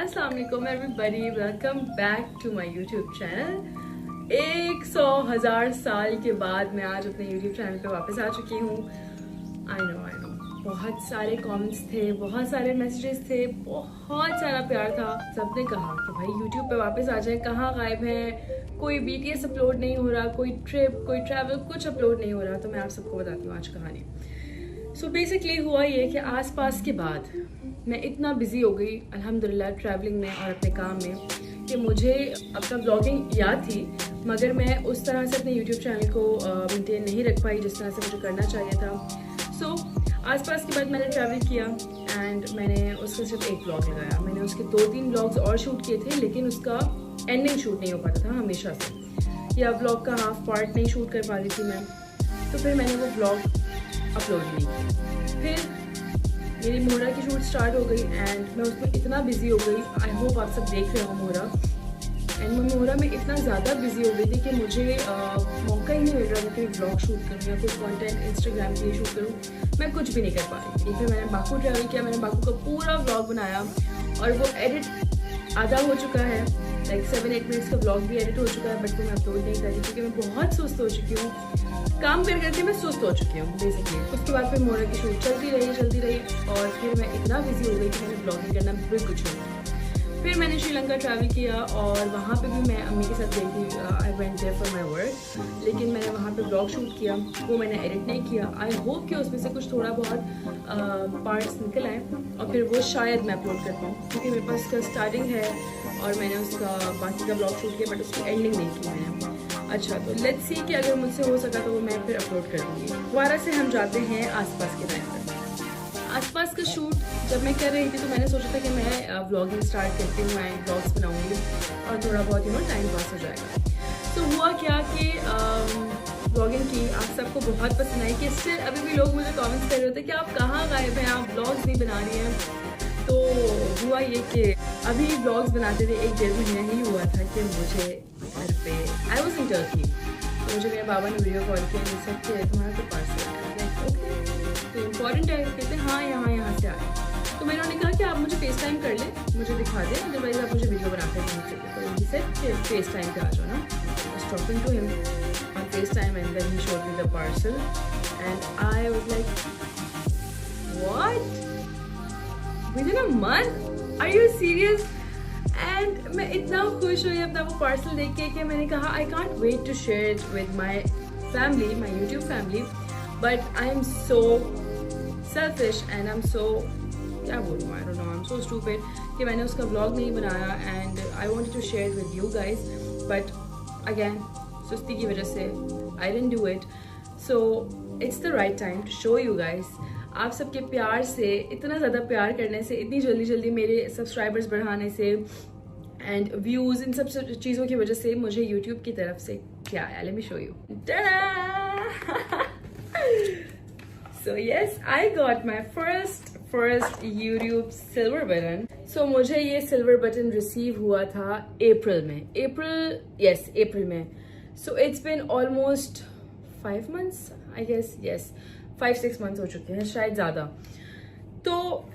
अस्सलाम वालेकुम everybody, welcome back to my YouTube channel. 100,000 साल के बाद मैं आज अपने यूट्यूब चैनल पे वापस आ चुकी हूँ। आई नो बहुत सारे कमेंट्स थे, बहुत सारे मैसेजेस थे, बहुत सारा प्यार था। सबने कहा कि भाई यूट्यूब पे वापस आ जाए, कहाँ गायब हैं, कोई BTS अपलोड नहीं हो रहा, कोई ट्रिप, कोई ट्रैवल, कुछ अपलोड नहीं हो रहा। तो मैं आप सबको बताती हूँ आज कहानी। सो बेसिकली हुआ ये कि आसपास के बाद मैं इतना बिजी हो गई अल्हम्दुलिल्लाह ट्रैवलिंग में और अपने काम में कि मुझे अपना ब्लॉगिंग याद थी, मगर मैं उस तरह से अपने यूट्यूब चैनल को मेंटेन नहीं रख पाई जिस तरह से मुझे करना चाहिए था। सो आसपास के बाद मैंने ट्रैवल किया एंड मैंने उसका सिर्फ एक ब्लॉग लगाया। मैंने उसके 2-3 ब्लॉग्स और शूट किए थे, लेकिन उसका एंडिंग शूट नहीं हो पाता था हमेशा से, या ब्लॉग का हाफ पार्ट नहीं शूट कर पा रही थी मैं। तो फिर मैंने वो ब्लॉग अपलोड नहीं किया। फिर मेरी मोहरा की शूट स्टार्ट हो गई एंड मैं उसमें इतना बिजी हो गई। आई होप आप सब देख रहे हो मोहरा। एंड मैं मोहरा में इतना ज़्यादा बिजी हो गई थी कि मुझे मौका ही नहीं मिल रहा था कि ब्लॉग शूट करूँ या कोई कंटेंट इंस्टाग्राम के लिए शूट करूँ। मैं कुछ भी नहीं कर पा रही थी। फिर मैंने बाकू ट्रैवल किया, मैंने बाकू का पूरा ब्लॉग बनाया और वो एडिट आधा हो चुका है, लाइक 7-8 मिनट्स का ब्लॉग भी एडिट हो चुका है, बट वो मैं अपलोड नहीं कर रही क्योंकि मैं बहुत सुस्त हो चुकी हूँ। काम कर करके मैं सुस्त हो चुकी हूँ बेसिकली। उसके बाद फिर मोहरा की शूट चलती रही और फिर मैं इतना बिजी हो गई कि मैंने ब्लॉगिंग करना बिल्कुल छोड़ दिया। फिर मैंने श्रीलंका ट्रैवल किया और वहाँ पे भी मैं अम्मी के साथ गई थी। I went there for my work, लेकिन मैंने वहाँ पे ब्लॉग शूट किया, वो मैंने एडिट नहीं किया। आई होप कि उसमें से कुछ थोड़ा बहुत पार्ट्स निकल आए और फिर वो शायद मैं अपलोड कर पाऊँ, क्योंकि मेरे पास उसका स्टार्टिंग है और मैंने उसका बाकी का ब्लॉग शूट किया, बट उसकी एंडिंग नहीं की मैंने। अच्छा, तो लेट्स सी कि अगर मुझसे हो सका तो वो मैं फिर अपलोड कर दूँगी। दोबारा से हम जाते हैं आसपास के टाइम पर। आसपास का शूट जब मैं कर रही थी तो मैंने सोचा था कि मैं व्लॉगिंग स्टार्ट करती हूँ एंड ब्लॉग्स बनाऊँगी और थोड़ा बहुत टाइम पास हो जाएगा। तो हुआ क्या कि व्लॉगिंग की आप सबको बहुत पसंद आई कि स्टिल अभी भी लोग मुझे कमेंट्स कर रहे होते कि आप कहाँ गायब हैं, आप ब्लॉग्स नहीं बना रही हैं। तो हुआ ये कि अभी ब्लॉग्स बनाते थे 1-1.5 महीना ही हुआ था कि मुझे घर पे आई वॉज इन टर्की, तो मुझे मेरे बाबा ने वीडियो कॉल किया, मुझसे कि तुम्हारा तो पार्सल है, ओके तो इम्पॉर्टेंट है, कहते हाँ यहाँ से आए। तो मैंने उन्हें कहा कि आप मुझे फेस टाइम कर लें, मुझे दिखा दें, अदरवाइज आप मुझे वीडियो बनाते हैं मुझसे। तो ही सेड फेस टाइम पे आ जाओ ना। I was talking to him on FaceTime and then he showed me the parcel and I was like, what? Within a month? Are you serious? And मैं इतना खुश हुई अपना वो पार्सल देख के कि मैंने कहा I can't wait to share it with my family, my YouTube family, but I am so selfish and I'm so क्या बोलूँ, I don't know, I'm so stupid कि मैंने उसका vlog नहीं बनाया and I wanted to share it with you guys, but again सुस्ती की वजह से I didn't do it. So it's the right time to show you guys. आप सबके प्यार से, इतना ज़्यादा प्यार करने से, इतनी जल्दी मेरे सब्सक्राइबर्स बढ़ाने से एंड व्यूज़, इन सब चीज़ों की वजह से मुझे यूट्यूब की तरफ से क्या आया, let me show you. So yes, I got my first YouTube silver button. So मुझे ये सिल्वर बटन रिसीव हुआ था अप्रैल में। So it's been almost 5 months I guess, yes 5-6 months हो चुके हैं, शायद ज़्यादा। तो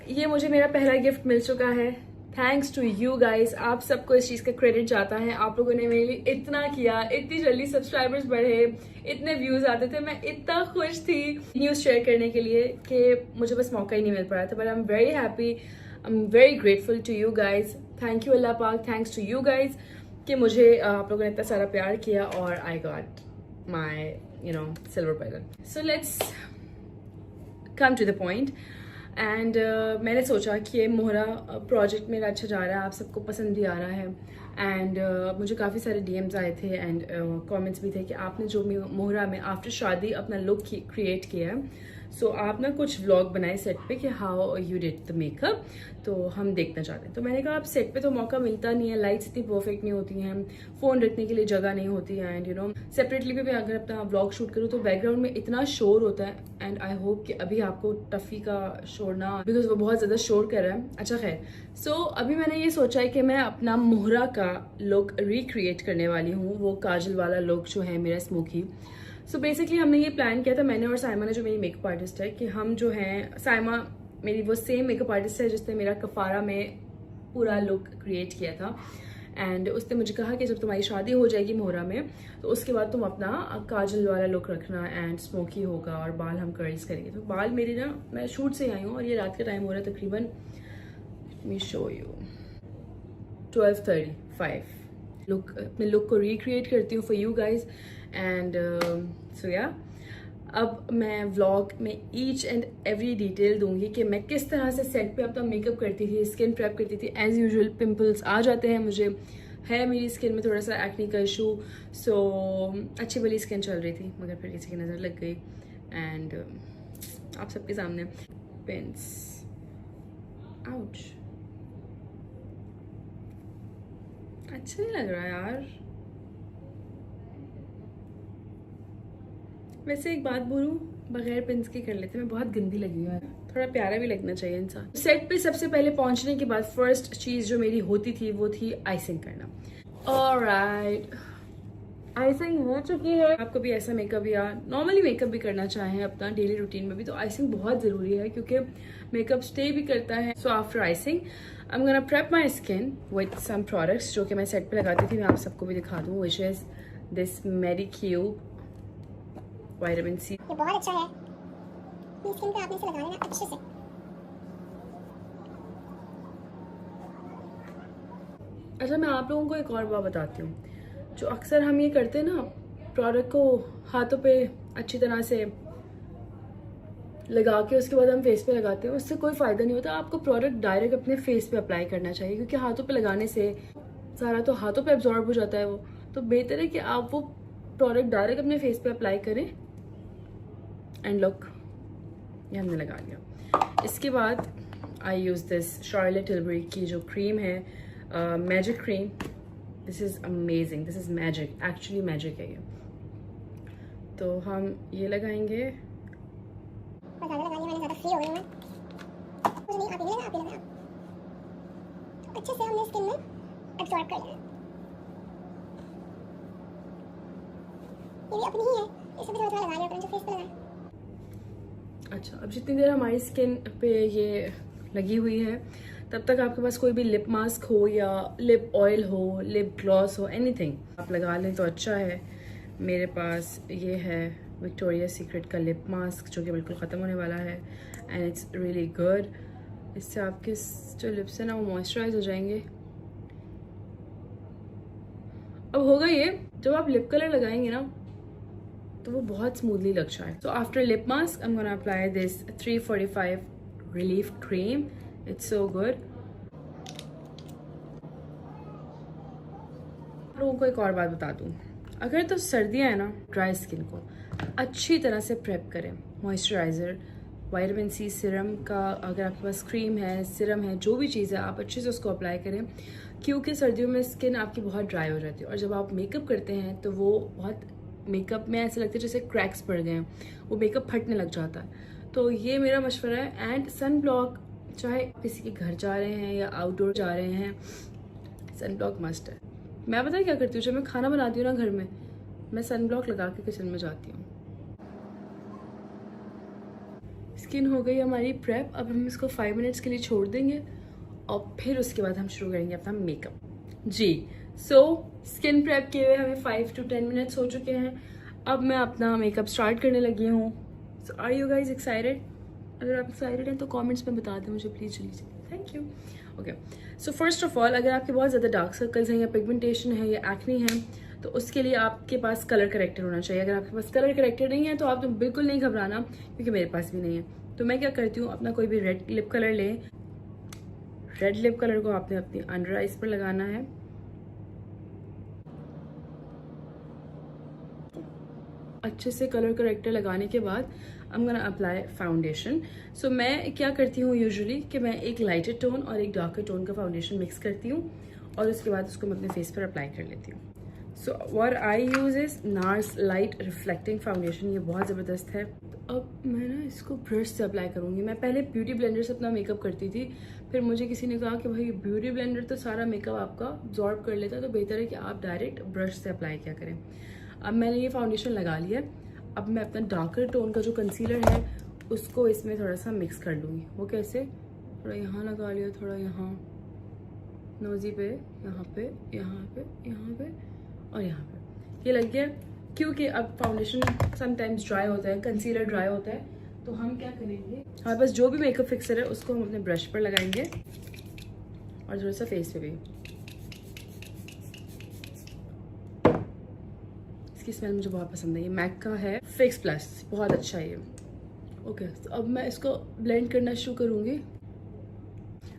ये मुझे मेरा पहला गिफ्ट मिल चुका है। थैंक्स टू यू गाइस, आप सबको इस चीज़ का क्रेडिट जाता है। आप लोगों ने मेरे लिए इतना किया, इतनी जल्दी सब्सक्राइबर्स बढ़े, इतने व्यूज़ आते थे, मैं इतना खुश थी न्यूज़ शेयर करने के लिए कि मुझे बस मौका ही नहीं मिल पा रहा था। But I am very happy, I am very grateful to you guys. Thank you अल्लाह पाक, थैंक्स टू यू गाइज कि मुझे आप लोगों ने इतना सारा प्यार किया और I got my silver button. So let's come to the point and मैंने सोचा कि ये मोहरा प्रोजेक्ट मेरा अच्छा जा रहा है, आप सबको पसंद भी आ रहा है एंड मुझे काफ़ी सारे DMs आए थे एंड कमेंट्स भी थे कि आपने जो मोहरा में आफ्टर शादी अपना लुक क्रिएट किया है, सो आप ना कुछ व्लॉग बनाए सेट पे कि how you did the makeup, तो हम देखना चाहते हैं। तो मैंने कहा आप सेट पे तो मौका मिलता नहीं है, लाइट्स इतनी परफेक्ट नहीं होती हैं, फ़ोन रखने के लिए जगह नहीं होती है एंड सेपरेटली भी मैं अगर अपना व्लॉग शूट करूँ तो बैकग्राउंड में इतना शोर होता है एंड आई होप कि अभी आपको टफ़ी का शोर ना, बिकॉज वो बहुत ज़्यादा शोर कर रहा है। अच्छा खैर, सो अभी मैंने ये सोचा है कि मैं अपना मोहरा का लुक रिक्रिएट करने वाली हूँ, वो काजल वाला लुक जो है मेरा स्मोकी। सो बेसिकली हमने ये प्लान किया था, मैंने और साइमा ने, जो मेरी मेकअप आर्टिस्ट है, कि हम जो हैं, साइमा मेरी वो सेम मेकअप आर्टिस्ट है जिसने मेरा कफारा में पूरा लुक क्रिएट किया था। एंड उसने मुझे कहा कि जब तुम्हारी शादी हो जाएगी मोहरा में तो उसके बाद तुम अपना काजल वाला लुक रखना एंड स्मोकी होगा और बाल हम कर्ल्स करेंगे। तो बाल मेरे ना, मैं शूट से आई हूँ और ये रात का टाइम हो रहा है तकरीबन, लेट मी शो यू, 12:35। अपने लुक को रिक्रिएट करती हूँ for you guys and so या अब मैं व्लॉग में ईच एंड एवरी डिटेल दूंगी कि मैं किस तरह से सेट पे अपना मेकअप करती थी, स्किन प्रेप करती थी। एज यूजुअल पिंपल्स आ जाते हैं मुझे, है मेरी स्किन में थोड़ा सा एक्ने का इशू, सो अच्छी वाली स्किन चल रही थी मगर फिर किसी की नज़र लग गई एंड आप सबके सामने पिंस आउच। अच्छा नहीं लग रहा यार। वैसे एक बात बोलूं, बगैर पिंस के कर लेते, मैं बहुत गंदी लगी हूँ, थोड़ा प्यारा भी लगना चाहिए इंसान। सेट पे सबसे पहले पहुंचने के बाद फर्स्ट चीज जो मेरी होती थी वो थी आइसिंग करना। ऑलराइट, आइसिंग हो चुकी है। आपको भी ऐसा मेकअप या नॉर्मली मेकअप भी करना चाहें अपना डेली रूटीन में भी तो आइसिंग बहुत जरूरी है क्योंकि मेकअप स्टे भी करता है। So after icing I am gonna prep my skin with some products जो कि मैं सेट पे लगाती थी, मैं आप सबको भी दिखा दूँ, which is this Medicube vitamin C. ये बहुत अच्छा है, ये स्किन पे आपने इसे लगा लेना अच्छे से। अच्छा, मैं आप लोगों को एक और बात बताती हूँ, जो अक्सर हम ये करते हैं ना, प्रोडक्ट को हाथों पे अच्छी तरह से लगा के उसके बाद हम फेस पे लगाते हैं, उससे कोई फ़ायदा नहीं होता। आपको प्रोडक्ट डायरेक्ट अपने फेस पे अप्लाई करना चाहिए क्योंकि हाथों पे लगाने से सारा तो हाथों पे एब्जॉर्ब हो जाता है वो, तो बेहतर है कि आप वो प्रोडक्ट डायरेक्ट अपने फेस पे अप्लाई करें। एंड लुक, ये हमने लगा लिया। इसके बाद आई यूज़ दिस शार्लेट टिलबरी की जो क्रीम है, magic cream. This is amazing, this is magic, actually magic है ये। तो हम ये लगाएंगे। ज़्यादा लगा लिया मैंने, ज़्यादा फ्री हो गई मैं, मुझे नहीं, आप ही लगा, आप ही लगा। तो अच्छे से हमने स्किन में एब्जॉर्ब कर लिया। ये भी अपनी ही है, इसे भी थोड़ा लगा लिया अपने जो फेस पे लगा है। अच्छा, अब जितनी देर हमारी स्किन पे ये लगी हुई है तब तक आपके पास कोई भी लिप मास्क हो या लिप ऑयल हो, लिप ग्लॉस हो, एनीथिंग आप लगा लें तो अच्छा है। मेरे पास ये है विक्टोरिया सीक्रेट का लिप मास्क जो कि बिल्कुल ख़त्म होने वाला है एंड इट्स रियली गुड। इससे आपके जो लिप्स हैं ना वो मॉइस्चराइज हो जाएंगे। अब होगा ये, जब आप लिप कलर लगाएंगे ना तो वो बहुत स्मूथली लग जाए। So after lip mask I am gonna apply this 345 relief cream, it's so good. लोगों को एक और बात बता दूं, अगर तो सर्दियां है ना, ड्राई स्किन को अच्छी तरह से प्रेप करें। मॉइस्चराइज़र, विटामिन सी सीरम का, अगर आपके पास क्रीम है, सीरम है, जो भी चीज़ है आप अच्छे से उसको अप्लाई करें क्योंकि सर्दियों में स्किन आपकी बहुत ड्राई हो जाती है और जब आप मेकअप करते हैं तो वो बहुत, मेकअप में ऐसे लगता है जैसे क्रैक्स पड़ गए हैं, वो मेकअप फटने लग जाता है। तो ये मेरा मशवरा है। एंड सन ब्लॉक, चाहे किसी के घर जा रहे हैं या आउटडोर जा रहे हैं, सन ब्लॉक मस्ट है। मैं पता है क्या करती हूँ, जब मैं खाना बनाती हूँ ना घर में, मैं सन ब्लॉक लगा के किचन में जाती हूँ। स्किन हो गई हमारी प्रेप। अब हम इसको 5 मिनट्स के लिए छोड़ देंगे और फिर उसके बाद हम शुरू करेंगे अपना मेकअप। जी, सो स्किन प्रेप किए हुए हमें 5 to 10 मिनट्स हो चुके हैं। अब मैं अपना मेकअप स्टार्ट करने लगी हूँ। सो आर यू गाइज एक्साइटेड? अगर आप एक्साइटेड हैं तो कमेंट्स में बता दें मुझे प्लीज़, जल्दी। Thank you. Okay, so first of all, अगर आपके बहुत ज़्यादा डार्क सर्कल्स हैं या पिगमेंटेशन है या एक्ने है तो उसके लिए आपके पास कलर करेक्टर होना चाहिए। अगर आपके पास कलर करेक्टर नहीं है तो आप तो बिल्कुल नहीं घबराना, क्योंकि मेरे पास भी नहीं है। तो मैं क्या करती हूँ, अपना कोई भी रेड लिप कलर लें। रेड लिप कलर को आपने अपनी अंडर आइज पर लगाना है। अच्छे से कलर करेक्टर लगाने के बाद I am gonna apply foundation. So मैं क्या करती हूँ यूजुअली कि मैं एक लाइटर टोन और एक डार्कर टोन का फाउंडेशन मिक्स करती हूँ और उसके बाद उसको मैं अपने फेस पर अप्लाई कर लेती हूँ। So what I use is nurse light reflecting foundation, ये बहुत ज़बरदस्त है। तो अब मैं ना इसको ब्रश से अप्लाई करूँगी। मैं पहले ब्यूटी ब्लेंडर से अपना मेकअप करती थी, फिर मुझे किसी ने कहा कि भाई ब्यूटी ब्लेंडर तो सारा मेकअप आपका अब्जॉर्ब कर लेता है, तो बेहतर है कि आप डायरेक्ट ब्रश से अप्लाई किया करें। अब मैंने ये फाउंडेशन लगा लिया। अब मैं अपना डार्कर टोन का जो कंसीलर है उसको इसमें थोड़ा सा मिक्स कर लूँगी। वो कैसे, थोड़ा यहाँ लगा लिया, थोड़ा यहाँ, नोज़ी पे, यहाँ पे, यहाँ पे, यहाँ पे और यहाँ पे। ये लग गया। क्योंकि अब फाउंडेशन समटाइम्स ड्राई होता है, कंसीलर ड्राई होता है, तो हम क्या करेंगे, हमारे पास जो भी मेकअप फिक्सर है उसको हम अपने ब्रश पर लगाएंगे और थोड़ा सा फेस पे भी। इसकी स्मेल मुझे बहुत पसंद है, ये मैक का है फिक्स प्लस, बहुत अच्छा है ये। ओके, तो अब मैं इसको ब्लेंड करना शुरू करूँगी।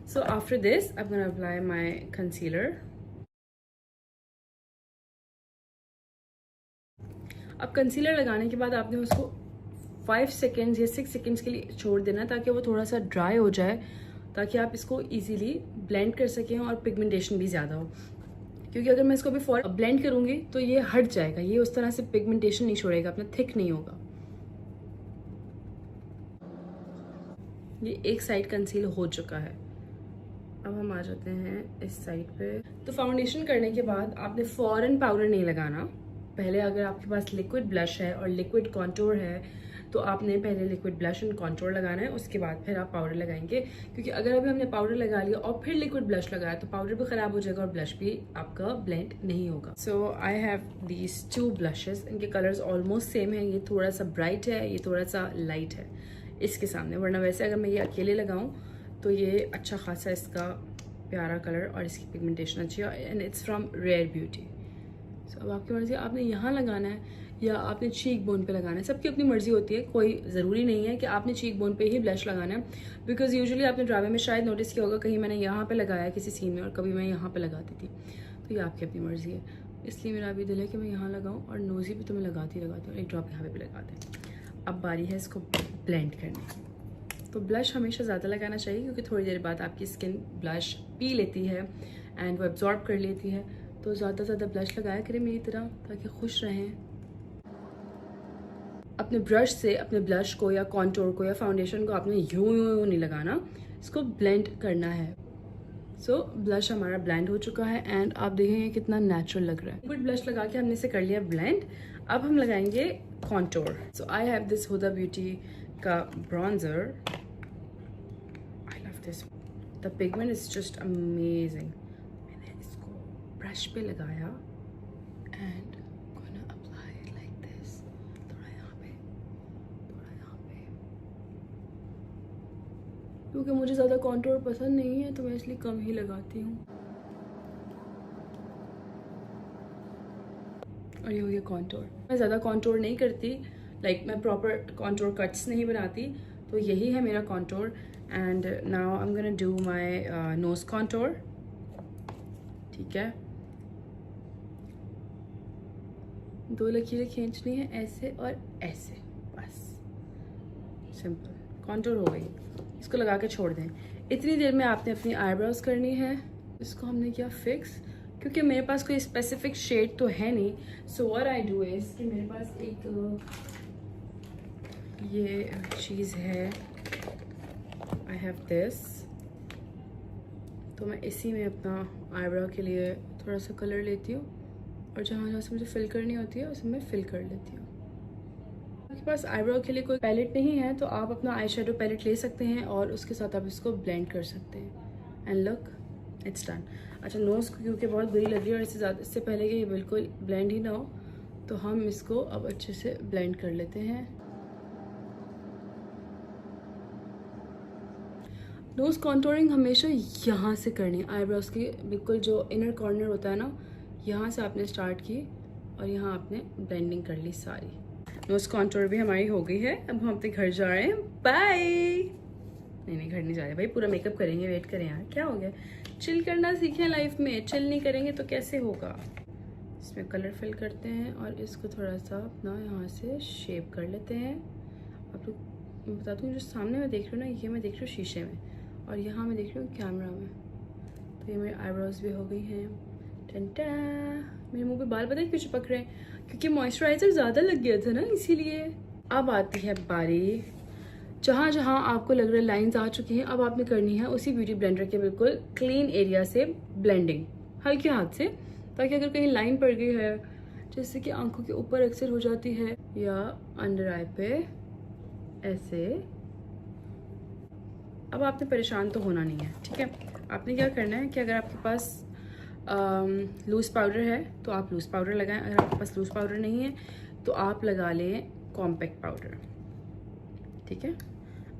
So after this I am gonna apply my concealer. अब कंसीलर लगाने के बाद आपने उसको 5 सेकेंड्स या 6 सेकेंड्स के लिए छोड़ देना ताकि वो थोड़ा सा ड्राई हो जाए, ताकि आप इसको इजीली ब्लेंड कर सकें और पिगमेंटेशन भी ज़्यादा हो। क्योंकि अगर मैं इसको अभी फॉर ब्लेंड करूँगी तो ये हट जाएगा, ये उस तरह से पिगमेंटेशन नहीं छोड़ेगा, अपना थिक नहीं होगा। ये एक साइड कंसील हो चुका है। अब हम आ जाते हैं इस साइड पे। तो फाउंडेशन करने के बाद आपने फौरन पाउडर नहीं लगाना। पहले अगर आपके पास लिक्विड ब्लश है और लिक्विड कॉन्टोर है तो आपने पहले लिक्विड ब्लश एंड कॉन्टोर लगाना है, उसके बाद फिर आप पाउडर लगाएंगे। क्योंकि अगर अभी हमने पाउडर लगा लिया और फिर लिक्विड ब्लश लगाया तो पाउडर भी खराब हो जाएगा और ब्लश भी आपका ब्लेंड नहीं होगा। सो आई हैव दीज 2 ब्लशेस, इनके कलर्स ऑलमोस्ट सेम है। ये थोड़ा सा ब्राइट है, ये थोड़ा सा लाइट है इसके सामने, वरना वैसे अगर मैं ये अकेले लगाऊं तो ये अच्छा खासा इसका प्यारा कलर और इसकी पिगमेंटेशन अच्छी है। And it's from Rare Beauty. So अब आपकी मर्जी, आपने यहाँ लगाना है या आपने चीक बोन पे लगाना है, सबकी अपनी मर्जी होती है। कोई ज़रूरी नहीं है कि आपने चीक बोन पे ही ब्लश लगाना है, बिकॉज यूजुअली आपने ड्रामे में शायद नोटिस किया होगा कहीं मैंने यहाँ पे लगाया किसी सीन में और कभी मैं यहाँ पे लगाती थी, तो ये आपकी अपनी मर्जी है। इसलिए मेरा अभी दिल है कि मैं यहाँ लगाऊँ और नोज़ी भी तो मैं लगाती हूँ, एक ड्रॉप यहाँ पे भी लगाते हैं। अब बारी है इसको ब्लेंड करने की। तो ब्लश हमेशा ज़्यादा लगाना चाहिए क्योंकि थोड़ी देर बाद आपकी स्किन ब्लश पी लेती है एंड वो एब्जॉर्ब कर लेती है। तो ज़्यादा से ज़्यादा ब्लश लगाया करें मेरी तरह, ताकि खुश रहें। अपने ब्रश से अपने ब्लश को या कॉन्टोर को या फाउंडेशन को आपने यूं नहीं लगाना, इसको ब्लेंड करना है। सो ब्लश हमारा ब्लेंड हो चुका है एंड आप देखेंगे कितना नेचुरल लग रहा है। लिक्विड ब्लश लगा के हमने इसे कर लिया ब्लेंड। अब हम लगाएंगे contour. So I have this Huda Beauty का bronzer. I love this, the pigment is just amazing. मैंने इसको ब्रश पे लगाया and gonna apply like this, थोड़ा यहाँ पे, थोड़ा यहाँ पे। क्योंकि मुझे ज़्यादा कॉन्टोर पसंद नहीं है तो मैं इसलिए कम ही लगाती हूँ। और ये हो गया कॉन्टोर। मैं ज़्यादा कॉन्टोर नहीं करती, लाइक मैं प्रॉपर कॉन्टोर कट्स नहीं बनाती, तो यही है मेरा contour. And now I am gonna do my knows contour. ठीक है, 2 लकीरें खींचनी है, ऐसे और ऐसे, बस सिंपल कॉन्टोर हो गई। इसको लगा के छोड़ दें। इतनी देर में आपने अपनी आईब्रोज करनी है। इसको हमने किया फिक्स, क्योंकि मेरे पास कोई स्पेसिफिक शेड तो है नहीं। So what I do is कि मेरे पास एक ये चीज़ है, आई हैव दिस। तो मैं इसी में अपना आईब्रो के लिए थोड़ा सा कलर लेती हूँ और जहाँ जहाँ से मुझे फिल करनी होती है उसमें फिल कर लेती हूँ। आपके पास आईब्रो के लिए कोई पैलेट नहीं है तो आप अपना आई शेडो पैलेट ले सकते हैं और उसके साथ आप इसको ब्लेंड कर सकते हैं। And look, it's done. अच्छा, नोज़ को क्योंकि बहुत बुरी लग रही है और इससे पहले कि ये बिल्कुल ब्लेंड ही ना हो तो हम इसको अब अच्छे से ब्लेंड कर लेते हैं। नोज़ कॉन्टोरिंग हमेशा यहाँ से करनी है, आईब्रोज की बिल्कुल जो इनर कॉर्नर होता है ना, यहाँ से आपने स्टार्ट की और यहाँ आपने ब्लेंडिंग कर ली सारी। नोज़ कॉन्टोर भी हमारी हो गई है। अब हम अपने घर जा रहे हैं, बाय। नहीं घर नहीं जा रहे भाई, पूरा मेकअप करेंगे, वेट करें यार, क्या हो गया। चिल करना सीखें लाइफ में, चिल नहीं करेंगे तो कैसे होगा। इसमें कलर फिल करते हैं और इसको थोड़ा सा अपना यहाँ से शेप कर लेते हैं। आप लोग मैं बता दूँ, जो सामने मैं देख रही हूँ ना, ये मैं देख रही हूँ शीशे में और यहाँ मैं देख रही हूँ कैमरा में। तो ये मेरी आईब्रोज भी हो गई हैं। टंटा, मेरे मुंह पे बाल पता है क्यों चिपक रहे हैं, क्योंकि मॉइस्चराइजर ज़्यादा लग गया था ना, इसीलिए। अब आती है बारी, जहाँ जहाँ आपको लग रहा है लाइंस आ चुकी हैं, अब आपने करनी है उसी ब्यूटी ब्लेंडर के बिल्कुल क्लीन एरिया से ब्लेंडिंग, हल्के हाथ से, ताकि अगर कहीं लाइन पड़ गई है, जैसे कि आंखों के ऊपर अक्सर हो जाती है या अंडर आई पे ऐसे। अब आपने परेशान तो होना नहीं है, ठीक है। आपने क्या करना है कि अगर आपके पास लूज़ पाउडर है तो आप लूज़ पाउडर लगाएं, अगर आपके पास लूज़ पाउडर नहीं है तो आप लगा लें कॉम्पैक्ट पाउडर, ठीक है।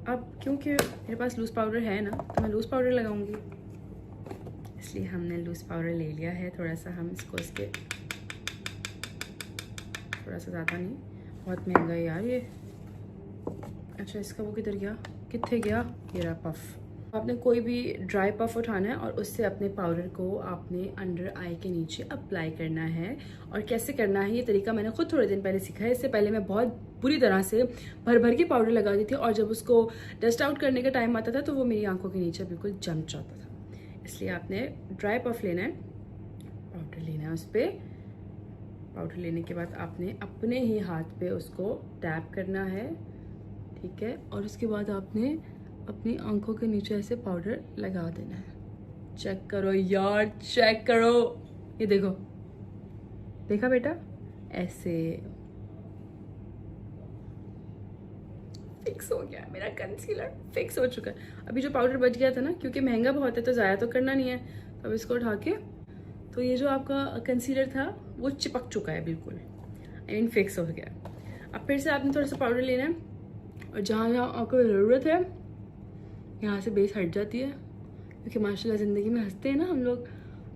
अब क्योंकि मेरे पास लूज़ पाउडर है ना तो मैं लूज़ पाउडर लगाऊंगी, इसलिए हमने लूज़ पाउडर ले लिया है। थोड़ा सा हम इसको इसके थोड़ा सा ज़्यादा नहीं, बहुत महंगा है यार ये। अच्छा इसका वो किधर गया, कितने गया, ये रहा पफ। आपने कोई भी ड्राई पफ उठाना है और उससे अपने पाउडर को आपने अंडर आई के नीचे अप्लाई करना है। और कैसे करना है ये तरीका मैंने खुद थोड़े दिन पहले सीखा है। इससे पहले मैं बहुत बुरी तरह से भर भर के पाउडर लगाती थी और जब उसको डस्ट आउट करने का टाइम आता था तो वो मेरी आंखों के नीचे बिल्कुल जम जाता था। इसलिए आपने ड्राई पफ लेना है, पाउडर लेना है, उस पर पाउडर लेने के बाद आपने अपने ही हाथ पे उसको टैप करना है, ठीक है। और उसके बाद आपने अपनी आंखों के नीचे ऐसे पाउडर लगा देना है। चेक करो यार, चेक करो, ये देखो, देखा बेटा, ऐसे फिक्स हो गया मेरा कंसीलर, फिक्स हो चुका है। अभी जो पाउडर बच गया था ना, क्योंकि महंगा बहुत है तो ज़ाया तो करना नहीं है, तो अब इसको उठा के, तो ये जो आपका कंसीलर था वो चिपक चुका है बिल्कुल, आई मीन फिक्स हो गया। अब फिर से आपने थोड़ा सा पाउडर लेना है और जहाँ जहाँ आपको ज़रूरत है यहाँ से बेस हट जाती है, क्योंकि माशाल्लाह ज़िंदगी में हंसते हैं ना हम लोग,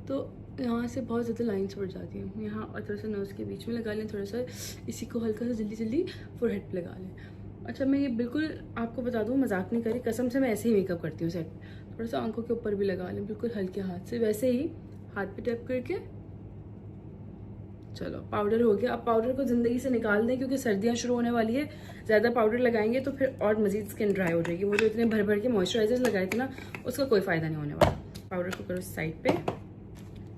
तो यहाँ से बहुत ज़्यादा लाइन्स पड़ जाती हैं यहाँ, और थोड़ा सा नोज़ के बीच में लगा लें, थोड़ा सा इसी को हल्का सा जल्दी जल्दी फोरहेड पे लगा लें। अच्छा मैं ये बिल्कुल आपको बता दूँ, मजाक नहीं करी, कसम से मैं ऐसे ही मेकअप करती हूँ सेट। थोड़ा सा आंखों के ऊपर भी लगा लें बिल्कुल हल्के हाथ से, वैसे ही हाथ पे टैप करके। चलो पाउडर हो गया। अब पाउडर को ज़िंदगी से निकाल दें क्योंकि सर्दियाँ शुरू होने वाली है, ज़्यादा पाउडर लगाएंगे तो फिर और मज़ीद स्किन ड्राई हो जाएगी। वो जो इतने भर भर के मॉइस्चराइजर्स लगाए थे ना, उसका कोई फ़ायदा नहीं होने वाला। पाउडर को करो साइड पे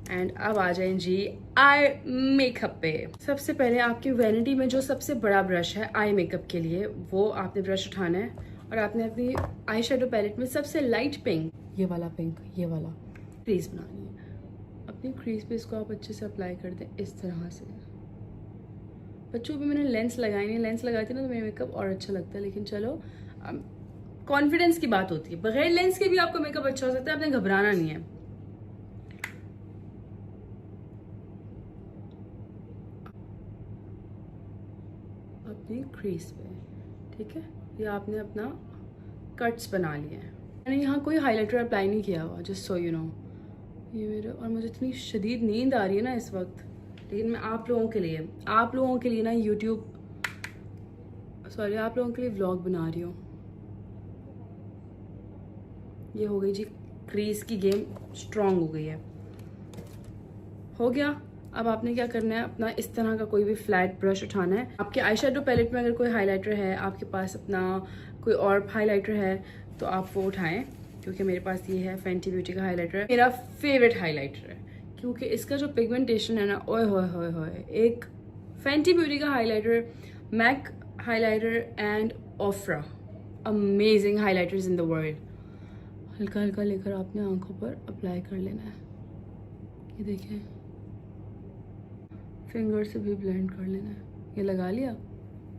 एंड अब आ जाएं जी आई मेकअप पे। सबसे पहले आपकी वैनिटी में जो सबसे बड़ा ब्रश है आई मेकअप के लिए, वो आपने ब्रश उठाना है और आपने अपनी आई शेडो पैलेट में सबसे लाइट पिंक, ये वाला पिंक, ये वाला क्रीज बनानी है। अपनी क्रीज पे इसको आप अच्छे से अप्लाई कर दें इस तरह से। बच्चों पे मैंने लेंस लगाई नहीं, लेंस लगाती ना तो मेरा मेकअप और अच्छा लगता है, लेकिन चलो कॉन्फिडेंस की बात होती है, बगैर लेंस के भी आपको मेकअप अच्छा हो सकता है, आपने घबराना नहीं है। अपनी क्रीज पे, ठीक है, ये आपने अपना कट्स बना लिए हैं। मैंने यहाँ कोई हाइलाइटर अप्लाई नहीं किया हुआ, जस्ट सो यू नो। ये मेरा, और मुझे इतनी शदीद नींद आ रही है ना इस वक्त, लेकिन मैं आप लोगों के लिए ना यूट्यूब, सॉरी, आप लोगों के लिए व्लॉग बना रही हूँ। ये हो गई जी क्रीज की गेम स्ट्रांग हो गई है, हो गया। अब आपने क्या करना है, अपना इस तरह का कोई भी फ्लैट ब्रश उठाना है। आपके आई शेडो पैलेट में अगर कोई हाइलाइटर है, आपके पास अपना कोई और हाइलाइटर है तो आप वो उठाएं, क्योंकि मेरे पास ये है फैंटी ब्यूटी का हाइलाइटर है, मेरा फेवरेट हाइलाइटर है, क्योंकि इसका जो पिगमेंटेशन है ना, ओए होए होए होए। एक फैंटी ब्यूटी का highlighter, MAC highlighter and Ofra, amazing highlighters in the world. हल्का हल्का लेकर आपने आंखों पर अप्लाई कर लेना है, ये देखें, फिंगर से भी ब्लेंड कर लेना है। ये लगा लिया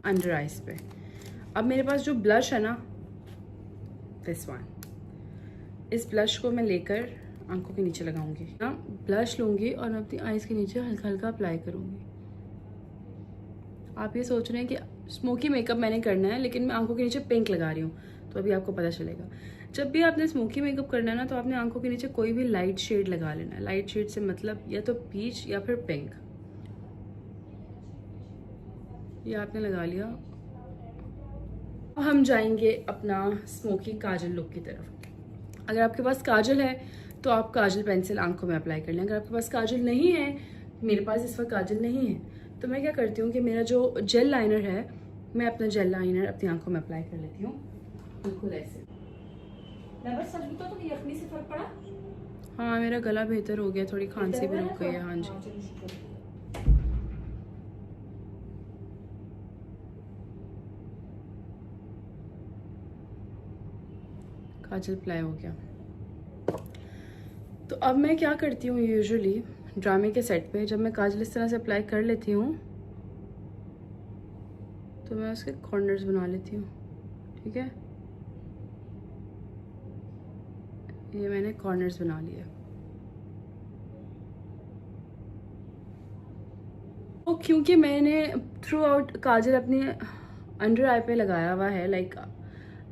अंडर आइज पे। अब मेरे पास जो ब्लश है ना, दिस वन, इस ब्लश को मैं लेकर आंखों के नीचे लगाऊंगी ना, ब्लश लूंगी और मैं अपनी आईज के नीचे हल्का हल्का अप्लाई करूंगी। आप ये सोच रहे हैं कि स्मोकी मेकअप मैंने करना है, लेकिन मैं आंखों के नीचे पिंक लगा रही हूँ, तो अभी आपको पता चलेगा। जब भी आपने स्मोकी मेकअप करना है ना, तो आपने आंखों के नीचे कोई भी लाइट शेड लगा लेना है। लाइट शेड से मतलब या तो पीच या फिर पिंक, ये आपने लगा लिया। अब हम जाएंगे अपना स्मोकी काजल लुक की तरफ। अगर आपके पास काजल है तो आप काजल पेंसिल आंखों में अप्लाई कर लें। अगर आपके पास काजल नहीं है, मेरे पास इस वक्त काजल नहीं है, तो मैं क्या करती हूँ कि मेरा जो जेल लाइनर है, मैं अपना जेल लाइनर अपनी आंखों में अप्लाई कर लेती हूँ, बिल्कुल ऐसे। मैं बस सच बताऊँ तो ये अपनी से फर्क पड़ा। हाँ, मेरा गला बेहतर हो गया, थोड़ी खांसी भी रुक गई है। हाँ जी, काजल अप्लाई हो गया। तो अब मैं क्या करती हूँ, यूजुअली ड्रामे के सेट पे जब मैं काजल इस तरह से अप्लाई कर लेती हूँ तो मैं उसके कॉर्नर्स बना लेती हूँ, ठीक है, ये मैंने कॉर्नर्स बना लिए। तो क्योंकि मैंने थ्रू आउट काजल अपने अंडर आई पे लगाया हुआ है, लाइक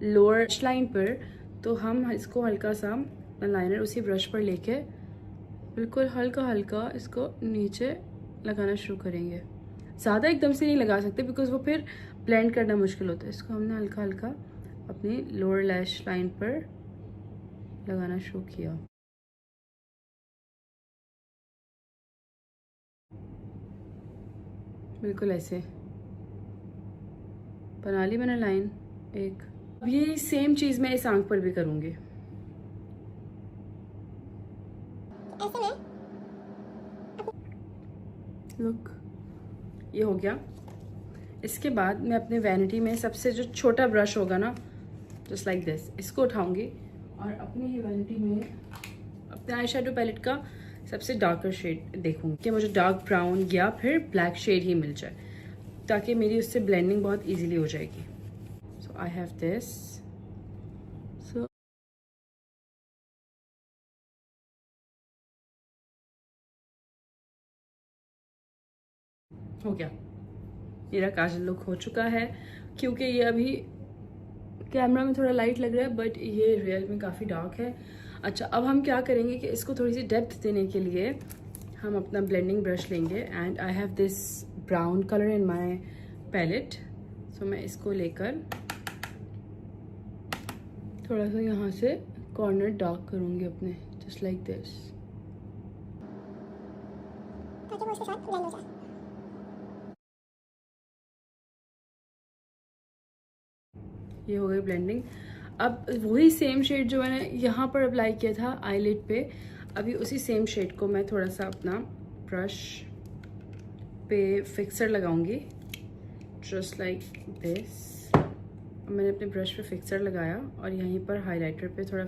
लोअर लाइन पर, तो हम इसको हल्का सा लाइनर उसी ब्रश पर लेके बिल्कुल हल्का हल्का इसको नीचे लगाना शुरू करेंगे। ज़्यादा एकदम से नहीं लगा सकते बिकॉज वो फिर ब्लेंड करना मुश्किल होता है। इसको हमने हल्का हल्का अपनी लोअर लैश लाइन पर लगाना शुरू किया। बिल्कुल ऐसे बना ली मैंने लाइन एक। अब ये सेम चीज़ मैं इस आंख पर भी करूँगी। लुक, ये हो गया। इसके बाद मैं अपने वैनिटी में सबसे जो छोटा ब्रश होगा ना, जस्ट लाइक दिस, इसको उठाऊंगी और अपनी ये वैनिटी में अपने आई शेडो पैलेट का सबसे डार्कर शेड देखूंगी कि मुझे डार्क ब्राउन या फिर ब्लैक शेड ही मिल जाए, ताकि मेरी उससे ब्लेंडिंग बहुत इजीली हो जाएगी। सो आई हैव दिस। सो हो गया, मेरा काजल लुक हो चुका है। क्योंकि ये अभी कैमरा में थोड़ा लाइट लग रहा है बट ये रियल में काफ़ी डार्क है। अच्छा, अब हम क्या करेंगे कि इसको थोड़ी सी डेप्थ देने के लिए हम अपना ब्लेंडिंग ब्रश लेंगे and I have this brown colour in my palette. So मैं इसको लेकर थोड़ा सा यहाँ से कॉर्नर डार्क करूँगी अपने, जस्ट लाइक दिस, ताकि वो उसके साथ ब्लेंड हो जाए। ये हो गई ब्लेंडिंग। अब वही सेम शेड जो मैंने यहाँ पर अप्लाई किया था आईलिड पे, अभी उसी सेम शेड को मैं थोड़ा सा अपना ब्रश पे फिक्सर लगाऊंगी, जस्ट लाइक दिस। मैंने अपने ब्रश पे फिक्सर लगाया और यहीं पर हाइलाइटर पे थोड़ा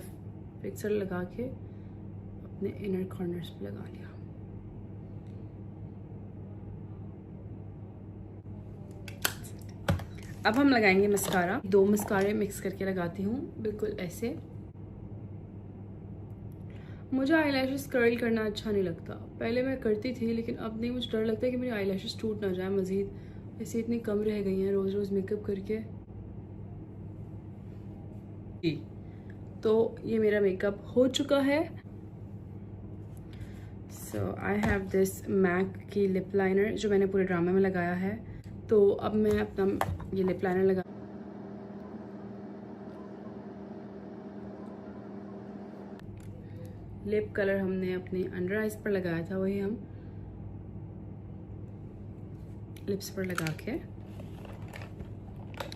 फिक्सर लगा के अपने इनर कॉर्नर्स पे लगा लिया। अब हम लगाएंगे मस्कारा। 2 मस्कारे मिक्स करके लगाती हूँ, बिल्कुल ऐसे। मुझे आईलैशेस कर्ल करना अच्छा नहीं लगता, पहले मैं करती थी लेकिन अब नहीं। मुझे डर लगता है कि मेरी आईलैशेस टूट ना जाए मज़ीद, ऐसे इतनी कम रह गई हैं रोज़ रोज़ मेकअप करके। तो ये मेरा मेकअप हो चुका है। सो आई हैव दिस मैक की लिप लाइनर जो मैंने पूरे ड्रामे में लगाया है। तो अब मैं अपना ये लिप लाइनर लगा, लिप कलर हमने अपने अंडर आइज पर लगाया था, वही हम लिप्स पर लगा के,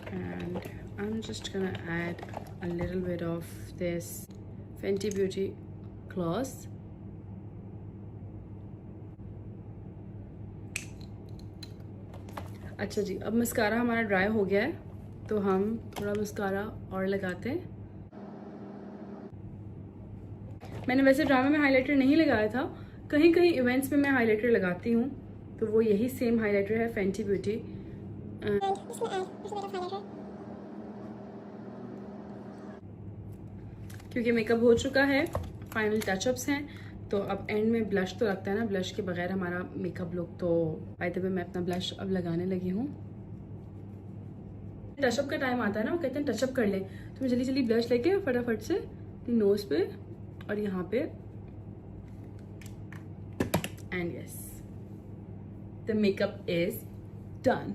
and I am just gonna add a little bit of this Fenty beauty gloss. अच्छा जी, अब मस्कारा हमारा ड्राई हो गया है तो हम थोड़ा मस्कारा और लगाते हैं। मैंने वैसे ड्रामे में हाइलाइटर नहीं लगाया था, कहीं कहीं इवेंट्स में मैं हाइलाइटर लगाती हूँ, तो वो यही सेम हाइलाइटर है फेंटी ब्यूटी। क्योंकि मेकअप हो चुका है, फाइनल टचअप्स हैं, तो अब एंड में ब्लश तो लगता है ना, ब्लश के बगैर हमारा मेकअप लुक तो। बाय द वे मैं अपना ब्लश अब लगाने लगी हूँ। टचअप का टाइम आता है ना, वो कहते हैं टचअप कर ले, तो मैं जल्दी जल्दी ब्लश लेके फटाफट से नोज पे और यहाँ पे, and yes, the makeup is done.